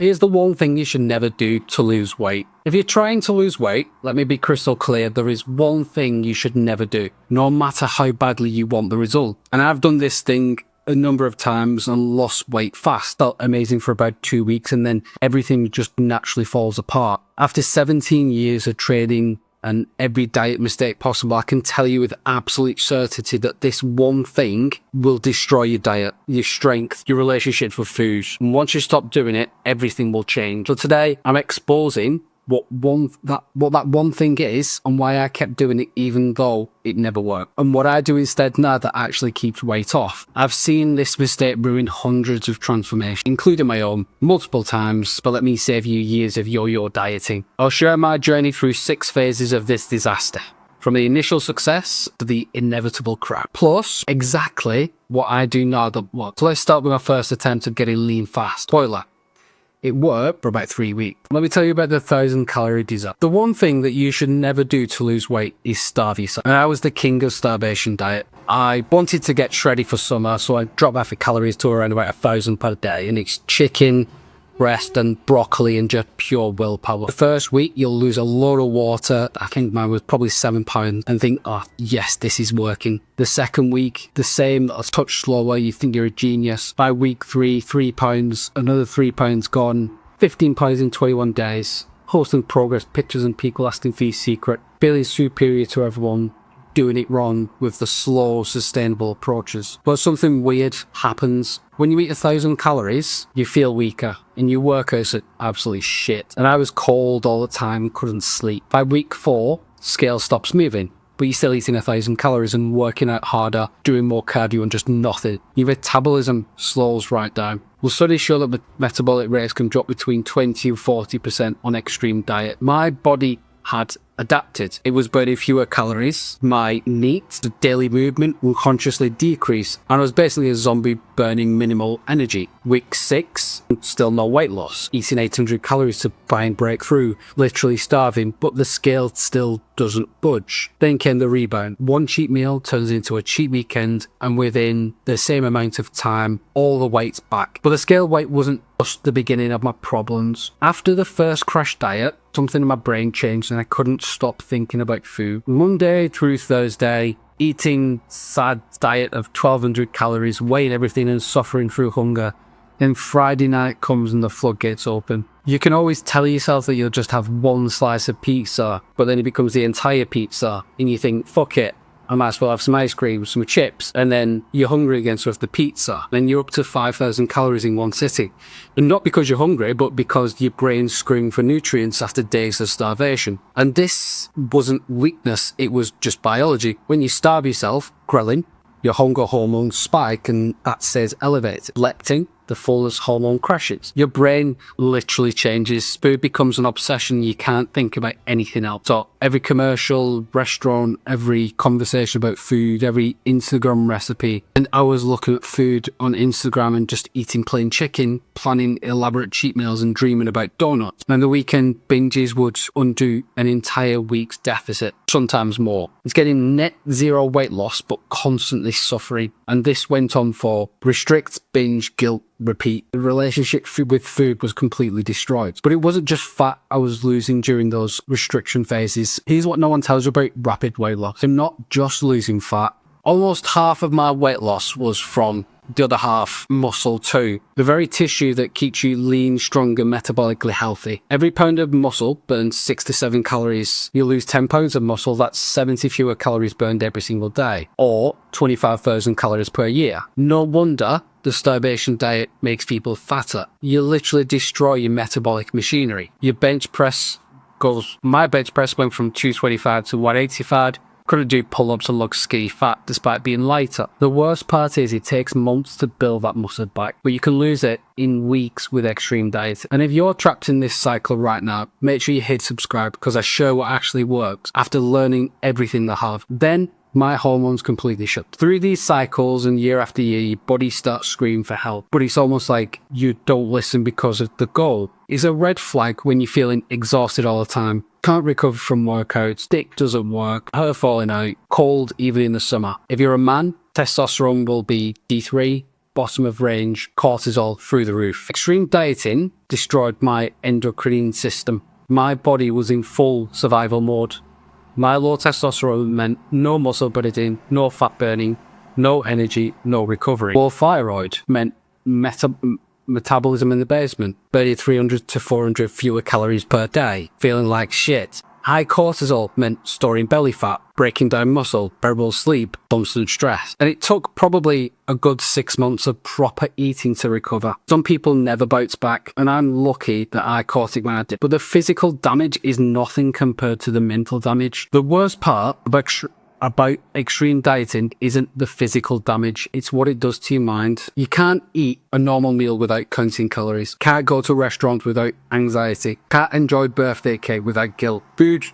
Here's the one thing you should never do to lose weight. If you're trying to lose weight, let me be crystal clear, there is one thing you should never do, no matter how badly you want the result. And I've done this thing a number of times and lost weight fast. Felt amazing for about 2 weeks and then everything just naturally falls apart. After 17 years of trading and every diet mistake possible, I can tell you with absolute certainty that this one thing will destroy your diet, your strength, your relationship with food. And once you stop doing it, everything will change. So today I'm exposing what that one thing is and why I kept doing it even though it never worked. And what I do instead now that actually keeps weight off. I've seen this mistake ruin hundreds of transformations, including my own, multiple times, but let me save you years of yo-yo dieting. I'll share my journey through 6 phases of this disaster. From the initial success to the inevitable crap. Plus, exactly what I do now that works. So let's start with my first attempt at getting lean fast. Spoiler. It worked for about 3 weeks. Let me tell you about the 1,000 calorie disaster. The one thing that you should never do to lose weight is starve yourself. And I was the king of starvation diet. I wanted to get shreddy for summer, so I dropped off the calories to around about 1,000 per day. And it's chicken, breast and broccoli and just pure willpower. The first week, you'll lose a lot of water. I think mine was probably 7 pounds and think, oh, yes, this is working. The second week, the same, a touch slower. You think you're a genius. By week 3 pounds, another 3 pounds gone, 15 pounds in 21 days. Posting progress, pictures and people asking for your secret. Feeling superior to everyone. Doing it wrong with the slow, sustainable approaches. But something weird happens. When you eat 1,000 calories, you feel weaker and your workouts are absolutely shit. And I was cold all the time, couldn't sleep. By week 4, scale stops moving, but you're still eating 1,000 calories and working out harder, doing more cardio and just nothing. Your metabolism slows right down. Well, studies show that metabolic rates can drop between 20 and 40% on extreme diet. My body had adapted. It was burning fewer calories. My NEAT, the daily movement, will consciously decrease. And I was basically a zombie burning minimal energy. Week 6, still no weight loss. Eating 800 calories to try and break through. Literally starving, but the scale still doesn't budge. Then came the rebound. One cheat meal turns into a cheat weekend, and within the same amount of time, all the weight's back. But the scale weight wasn't just the beginning of my problems. After the first crash diet, something in my brain changed and I couldn't stop thinking about food. Monday through Thursday, eating sad diet of 1,200 calories, weighing everything and suffering through hunger. Then Friday night comes and the floodgates open. You can always tell yourself that you'll just have one slice of pizza, but then it becomes the entire pizza and you think, fuck it, I might as well have some ice cream, some chips, and then you're hungry again, so have the pizza. Then you're up to 5,000 calories in one sitting. And not because you're hungry, but because your brain's screaming for nutrients after days of starvation. And this wasn't weakness, it was just biology. When you starve yourself, ghrelin, your hunger hormones spike and that stays elevated. Leptin, the fullness hormone, crashes. Your brain literally changes. Food becomes an obsession. You can't think about anything else. So every commercial, restaurant, every conversation about food, every Instagram recipe. And I was looking at food on Instagram and just eating plain chicken, planning elaborate cheat meals and dreaming about donuts. And the weekend binges would undo an entire week's deficit, sometimes more. It's getting net zero weight loss, but constantly suffering. And this went on for restrict, binge, guilt, repeat. The relationship with food was completely destroyed. But it wasn't just fat I was losing during those restriction phases. Here's what no one tells you about rapid weight loss. I'm not just losing fat. Almost half of my weight loss was from the other half muscle too. The very tissue that keeps you lean, strong and metabolically healthy. Every pound of muscle burns 6 to 7 calories. You lose 10 pounds of muscle, that's 70 fewer calories burned every single day. Or 25,000 calories per year. No wonder the starvation diet makes people fatter. You literally destroy your metabolic machinery. Your bench press my bench press went from 225 to 185. Couldn't do pull-ups and look skinny fat despite being lighter. The worst part is it takes months to build that muscle back, but you can lose it in weeks with extreme diet. And if you're trapped in this cycle right now, make sure you hit subscribe because I show what actually works after learning everything I have. Then my hormones completely shut. Through these cycles and year after year, your body starts screaming for help. But it's almost like you don't listen because of the goal. It's a red flag when you're feeling exhausted all the time. Can't recover from workouts, dick doesn't work, hair falling out, cold even in the summer. If you're a man, testosterone will be D3, bottom of range, cortisol through the roof. Extreme dieting destroyed my endocrine system. My body was in full survival mode. My low testosterone meant no muscle building, no fat burning, no energy, no recovery. Low thyroid meant metabolism in the basement, burning 300 to 400 fewer calories per day, feeling like shit. High cortisol meant storing belly fat, breaking down muscle, terrible sleep, constant stress. And it took probably a good 6 months of proper eating to recover. Some people never bounce back, and I'm lucky that I caught it when I did. But the physical damage is nothing compared to the mental damage. The worst part about extreme dieting isn't the physical damage, it's what it does to your mind. You can't eat a normal meal without counting calories, can't go to restaurants without anxiety, can't enjoy birthday cake without guilt. Food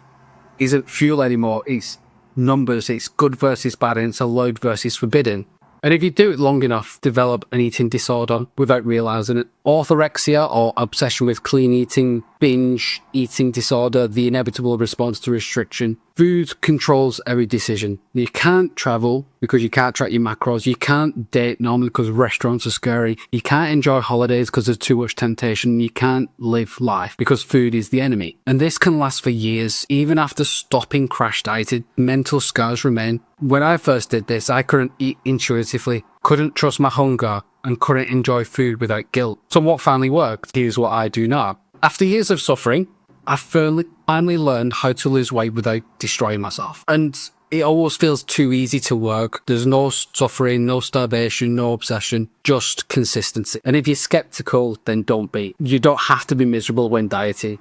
isn't fuel anymore, it's numbers, it's good versus bad, and it's allowed versus forbidden. And if you do it long enough, develop an eating disorder without realizing it. Orthorexia, or obsession with clean eating, binge eating disorder, the inevitable response to restriction. Food controls every decision. You can't travel because you can't track your macros. You can't date normally because restaurants are scary. You can't enjoy holidays because there's too much temptation. You can't live life because food is the enemy. And this can last for years. Even after stopping crash dieting, mental scars remain. When I first did this, I couldn't eat intuitively, couldn't trust my hunger, and couldn't enjoy food without guilt. So what finally worked? Here's what I do now. After years of suffering, I finally learned how to lose weight without destroying myself. And it always feels too easy to work. There's no suffering, no starvation, no obsession, just consistency. And if you're skeptical, then don't be. You don't have to be miserable when dieting.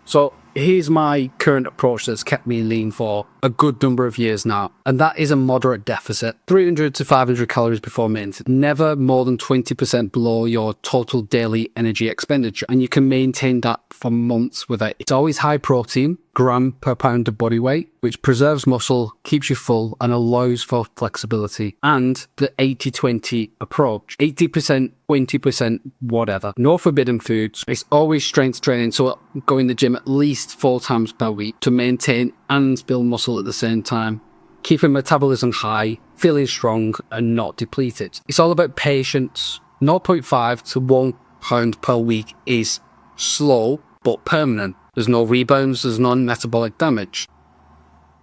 So here's my current approach that's kept me lean for a good number of years now. And that is a moderate deficit. 300 to 500 calories before maintenance. Never more than 20% below your total daily energy expenditure. And you can maintain that for months without it. It's always high protein, gram per pound of body weight, which preserves muscle, keeps you full, and allows for flexibility. And the 80-20 approach. 80%, 20%, whatever. No forbidden foods. It's always strength training, so go in the gym at least 4 times per week to maintain and build muscle at the same time. Keeping metabolism high, feeling strong, and not depleted. It's all about patience. 0.5 to 1 pound per week is slow but permanent. There's no rebounds, there's no metabolic damage.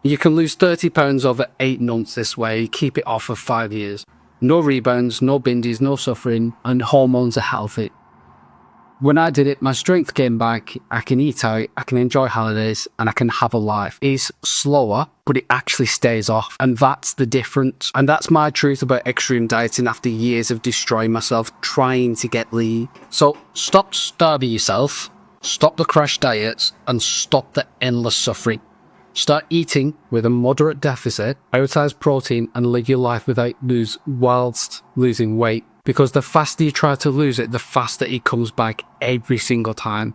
You can lose 30 pounds over 8 months this way, keep it off for 5 years. No rebounds, no binges, no suffering, and hormones are healthy. When I did it, my strength came back, I can eat out, I can enjoy holidays, and I can have a life. It's slower, but it actually stays off, and that's the difference. And that's my truth about extreme dieting after years of destroying myself, trying to get lean. So stop starving yourself, stop the crash diets, and stop the endless suffering. Start eating with a moderate deficit, prioritize protein, and live your life whilst losing weight. Because the faster you try to lose it, the faster it comes back every single time.